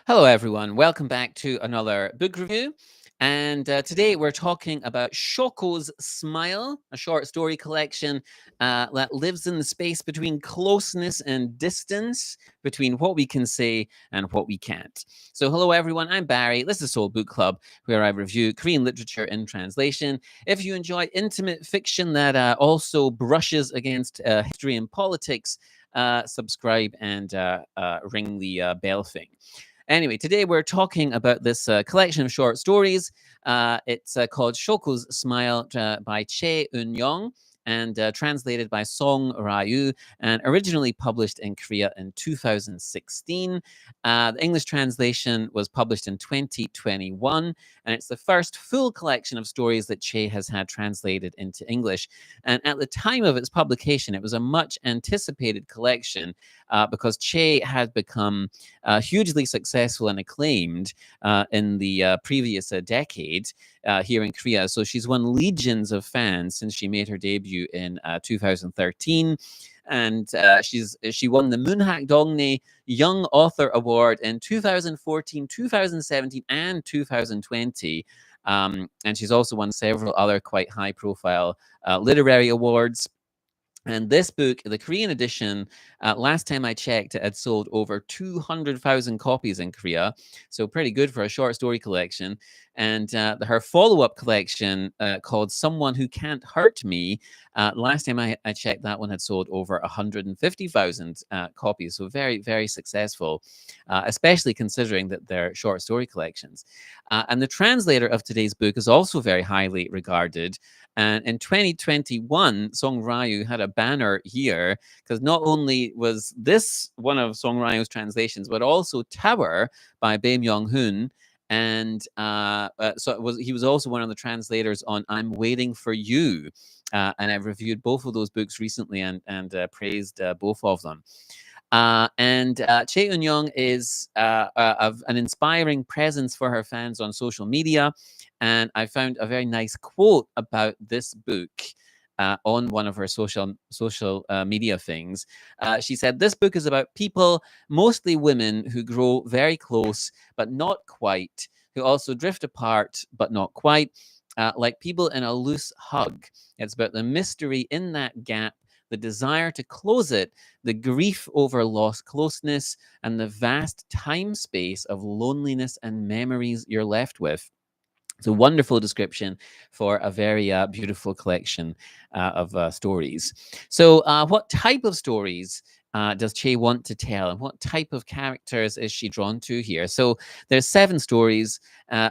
Hello, everyone. Welcome back to another book review. And today we're talking about Shoko's Smile, a short story collection that lives in the space between closeness and distance, between what we can say and what we can't. So, hello, everyone. I'm Barry. This is Seoul Book Club, where I review Korean literature in translation. If you enjoy intimate fiction that also brushes against history and politics, subscribe and ring the bell thing. Anyway, today we're talking about this collection of short stories. It's called Shoko's Smile by Choi Eunyoung and translated by Song Ryu and originally published in Korea in 2016. The English translation was published in 2021, and it's the first full collection of stories that Che has had translated into English. And at the time of its publication, it was a much anticipated collection because Che had become hugely successful and acclaimed in the previous decade here in Korea. So she's won legions of fans since she made her debut in 2013. And she won the Moonhak Dongne Young Author Award in 2014, 2017, and 2020. And she's also won several other quite high profile literary awards. And this book, the Korean edition, last time I checked, it had sold over 200,000 copies in Korea. So pretty good for a short story collection. And her follow-up collection called Someone Who Can't Hurt Me, last time I checked, that one had sold over 150,000 copies. So very, very successful, especially considering that they're short story collections. And the translator of today's book is also very highly regarded. And in 2021, Song Ryu had a banner here because not only was this one of Song Ryu's translations, but also Tower by Bae Myung-hoon. And he was also one of the translators on I'm Waiting for You. And I've reviewed both of those books recently and praised both of them. Choi Eunyoung is of an inspiring presence for her fans on social media. And I found a very nice quote about this book on one of her social media things. She said, "This book is about people, mostly women, who grow very close, but not quite, who also drift apart, but not quite, like people in a loose hug. It's about the mystery in that gap, the desire to close it, the grief over lost closeness, and the vast time space of loneliness and memories you're left with." It's a wonderful description for a very beautiful collection of stories. So, what type of stories does Che want to tell, and what type of characters is she drawn to here? So, there's 7 stories.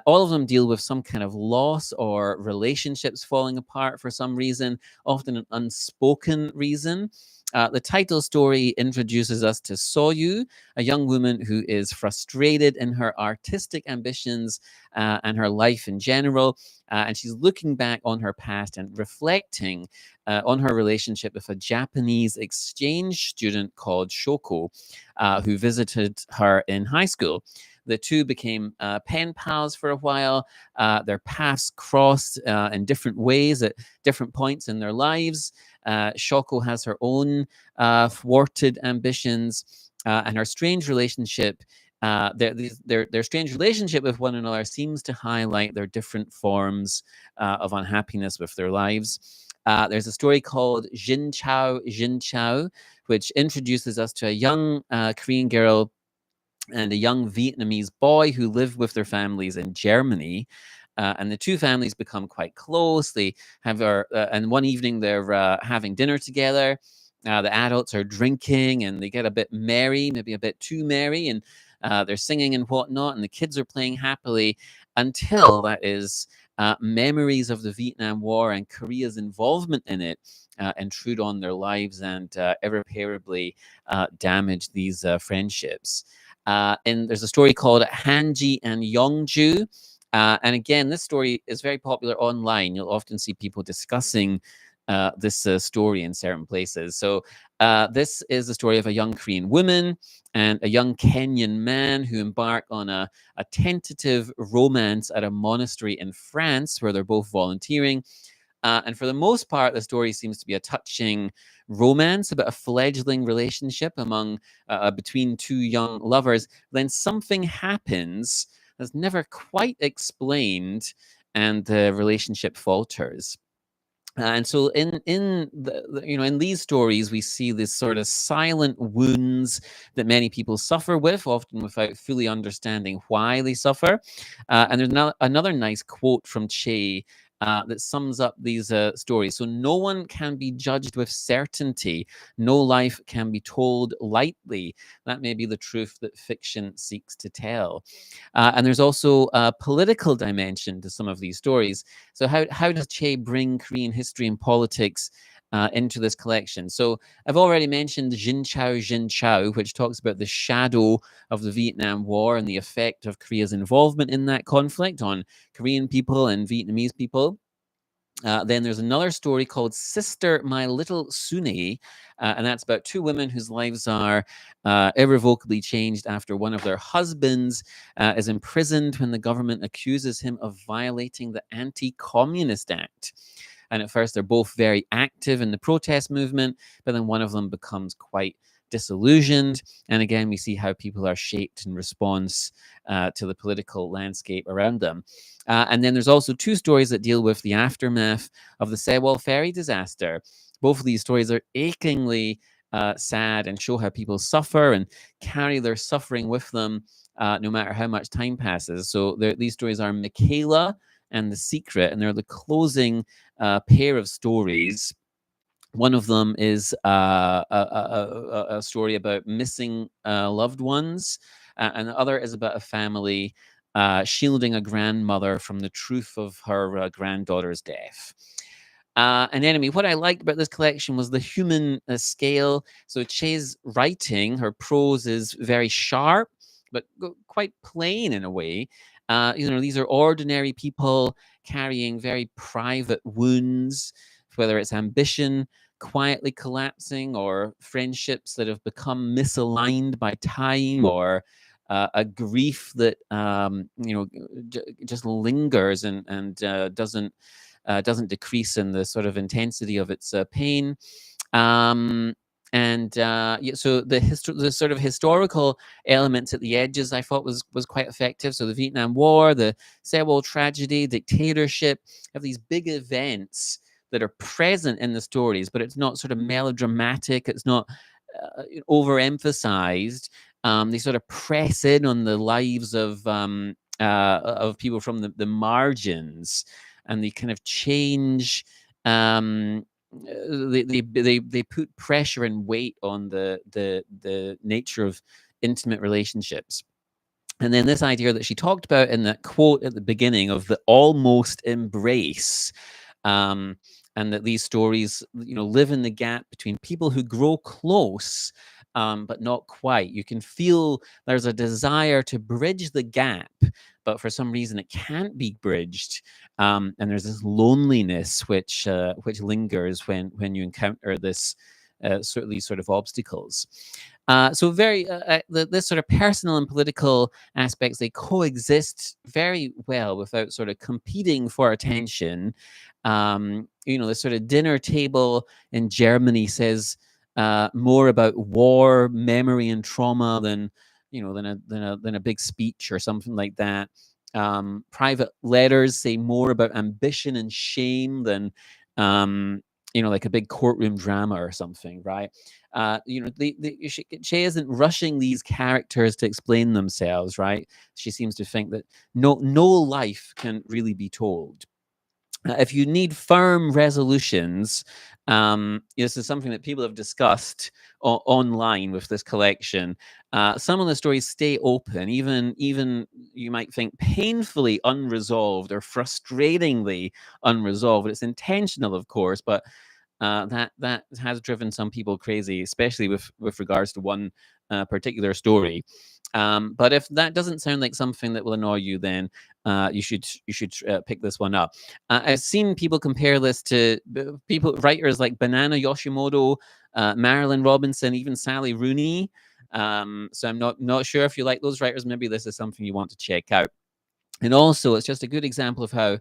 All of them deal with some kind of loss or relationships falling apart for some reason, often an unspoken reason. The title story introduces us to Soyu, a young woman who is frustrated in her artistic ambitions and her life in general. And she's looking back on her past and reflecting on her relationship with a Japanese exchange student called Shoko, who visited her in high school. The two became pen pals for a while. Their paths crossed in different ways at different points in their lives. Shoko has her own thwarted ambitions, and her strange relationship. Their strange relationship with one another seems to highlight their different forms of unhappiness with their lives. There's a story called Jin Chao, which introduces us to a young Korean girl and a young Vietnamese boy who live with their families in Germany. And the two families become quite close. They have and one evening they're having dinner together. The adults are drinking and they get a bit merry, maybe a bit too merry, and they're singing and whatnot, and the kids are playing happily until that is memories of the Vietnam War and Korea's involvement in it intrude on their lives and irreparably damage these friendships. And there's a story called Hanji and Yongju. And again, this story is very popular online. You'll often see people discussing this story in certain places. So this is the story of a young Korean woman and a young Kenyan man who embark on a tentative romance at a monastery in France where they're both volunteering. And for the most part, the story seems to be a touching romance about a fledgling relationship between two young lovers. Then something happens that's never quite explained, and the relationship falters. And so in these stories we see this sort of silent wounds that many people suffer with, often without fully understanding why they suffer. And there's another nice quote from Che that sums up these stories. So no one can be judged with certainty. No life can be told lightly. That may be the truth that fiction seeks to tell. And there's also a political dimension to some of these stories. So how does Che bring Korean history and politics into this collection? So I've already mentioned Jin Chao, which talks about the shadow of the Vietnam War and the effect of Korea's involvement in that conflict on Korean people and Vietnamese people. Then there's another story called Sister, My Little Sune, and that's about two women whose lives are irrevocably changed after one of their husbands is imprisoned when the government accuses him of violating the Anti-Communist Act. And at first, they're both very active in the protest movement, but then one of them becomes quite disillusioned. And again, we see how people are shaped in response to the political landscape around them. And then there's also two stories that deal with the aftermath of the Sewol ferry disaster. Both of these stories are achingly sad and show how people suffer and carry their suffering with them no matter how much time passes. So these stories are Michaela and The Secret, and they're the closing pair of stories. One of them is a story about missing loved ones, and the other is about a family shielding a grandmother from the truth of her granddaughter's death. An enemy. What I liked about this collection was the human scale. So Che's writing, her prose is very sharp, but quite plain in a way. These are ordinary people carrying very private wounds, whether it's ambition quietly collapsing or friendships that have become misaligned by time, or a grief that just lingers and doesn't decrease in the sort of intensity of its pain. So the sort of historical elements at the edges I thought was quite effective. So the Vietnam War, the Sewol tragedy, dictatorship, have these big events that are present in the stories, but it's not sort of melodramatic. It's not overemphasized. They sort of press in on the lives of people from the margins, and they kind of change. They put pressure and weight on the nature of intimate relationships. And then this idea that she talked about in that quote at the beginning of the almost embrace, and that these stories, live in the gap between people who grow close, but not quite. You can feel there's a desire to bridge the gap, but for some reason it can't be bridged. And there's this loneliness which lingers when you encounter these sort of obstacles. So this sort of personal and political aspects, they coexist very well without sort of competing for attention. The sort of dinner table in Germany says more about war, memory, and trauma than a big speech or something like that. Private letters say more about ambition and shame than like a big courtroom drama or something, right? She isn't rushing these characters to explain themselves, right? She seems to think that no life can really be told. If you need firm resolutions, this is something that people have discussed online with this collection. Some of the stories stay open, even you might think painfully unresolved or frustratingly unresolved. It's intentional, of course, but that has driven some people crazy, especially with regards to one particular story. But if that doesn't sound like something that will annoy you, then you should pick this one up. I've seen people compare this to writers like Banana Yoshimoto, Marilyn Robinson, even Sally Rooney. So I'm not sure if you like those writers. Maybe this is something you want to check out. And also, it's just a good example of how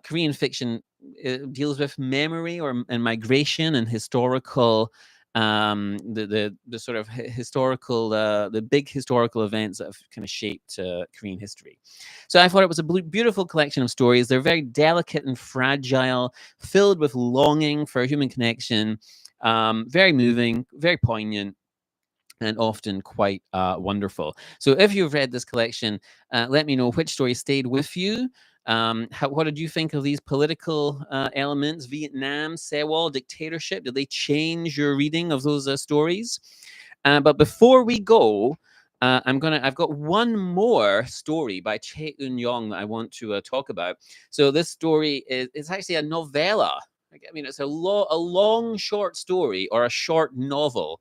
Korean fiction deals with memory and migration and historical, the sort of historical, the big historical events that have kind of shaped Korean history. So I thought it was a beautiful collection of stories. They're very delicate and fragile, filled with longing for human connection, very moving, very poignant, and often quite wonderful. So if you've read this collection, let me know which story stayed with you. What did you think of these political elements? Vietnam, Sewol, dictatorship. Did they change your reading of those stories? But before we go, I've got one more story by Choi Eunyoung that I want to talk about. So this story is actually a novella. I mean, it's a long short story or a short novel.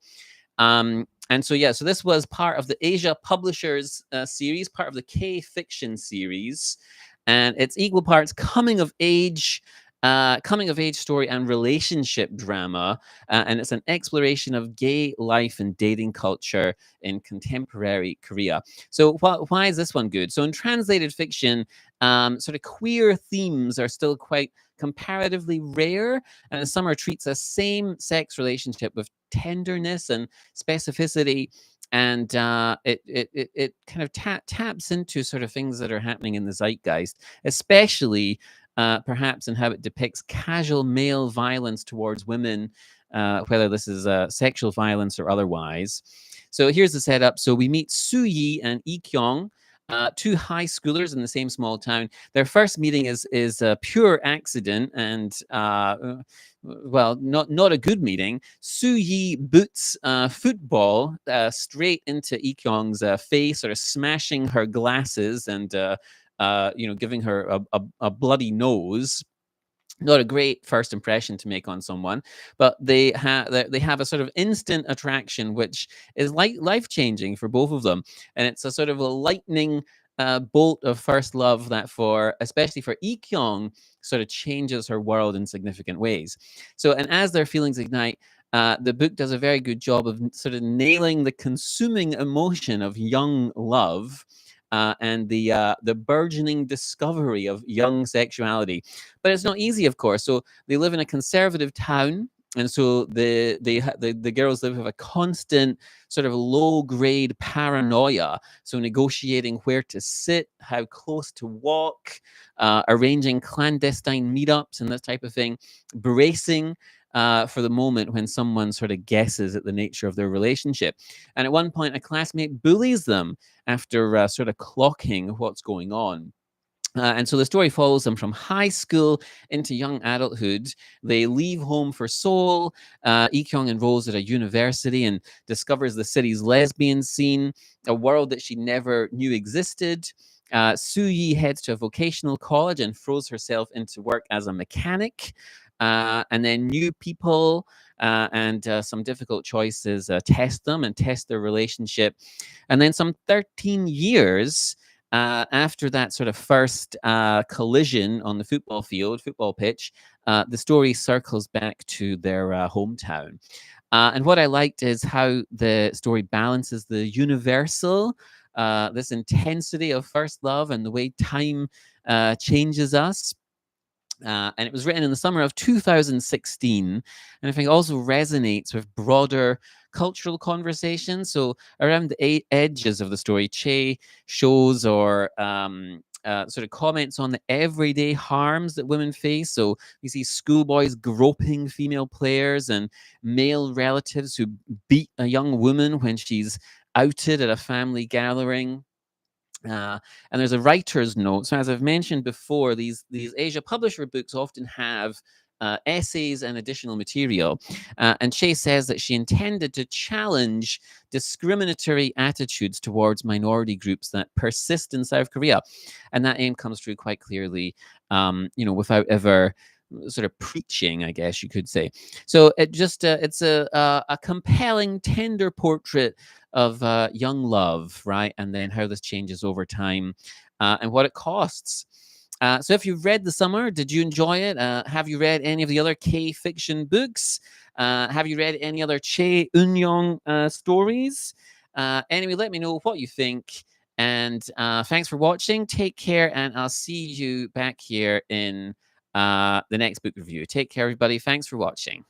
And so, yeah, so this was part of the Asia Publishers series, part of the K Fiction series, and it's equal parts coming of age story and relationship drama, and it's an exploration of gay life and dating culture in contemporary Korea. So why is this one good? So in translated fiction, sort of queer themes are still quite comparatively rare, and Summer treats a same-sex relationship with tenderness and specificity, and it kind of taps into sort of things that are happening in the zeitgeist, especially perhaps in how it depicts casual male violence towards women, whether this is sexual violence or otherwise. So here's the setup. So we meet Soo Yi and Lee Kyung, two high schoolers in the same small town. Their first meeting is a pure accident, and well, not a good meeting. Soo Yi boots football straight into Lee Kyung's face, sort of smashing her glasses and giving her a bloody nose. Not a great first impression to make on someone, but they have a sort of instant attraction, which is like life changing for both of them, and it's a sort of a lightning bolt of first love that, for especially for Lee Kyung, sort of changes her world in significant ways. So, and as their feelings ignite, the book does a very good job of sort of nailing the consuming emotion of young love. And the burgeoning discovery of young sexuality, but it's not easy, of course. So they live in a conservative town, and so the girls live with a constant sort of low grade paranoia. So negotiating where to sit, how close to walk, arranging clandestine meetups and that type of thing, bracing for the moment when someone sort of guesses at the nature of their relationship. And at one point, a classmate bullies them after sort of clocking what's going on. And so the story follows them from high school into young adulthood. They leave home for Seoul. Lee Kyung enrolls at a university and discovers the city's lesbian scene, a world that she never knew existed. Soo Yi heads to a vocational college and throws herself into work as a mechanic. And then new people and some difficult choices test them and test their relationship. And then some 13 years after that sort of first collision on the football pitch, the story circles back to their hometown. And what I liked is how the story balances the universal, this intensity of first love and the way time changes us. And it was written in the summer of 2016, and I think also resonates with broader cultural conversations. So around the edges of the story, Che shows or sort of comments on the everyday harms that women face. So we see schoolboys groping female players and male relatives who beat a young woman when she's outed at a family gathering. And there's a writer's note. So as I've mentioned before, these Asia Publisher books often have essays and additional material. And Shay says that she intended to challenge discriminatory attitudes towards minority groups that persist in South Korea. And that aim comes through quite clearly, without ever sort of preaching, I guess you could say. So it's a compelling, tender portrait of young love, right? And then how this changes over time and what it costs. So if you've read The Summer, did you enjoy it? Have you read any of the other K fiction books? Have you read any other Choi Eunyoung stories? Anyway, let me know what you think. And thanks for watching. Take care, and I'll see you back here in the next book review. Take care, everybody. Thanks for watching.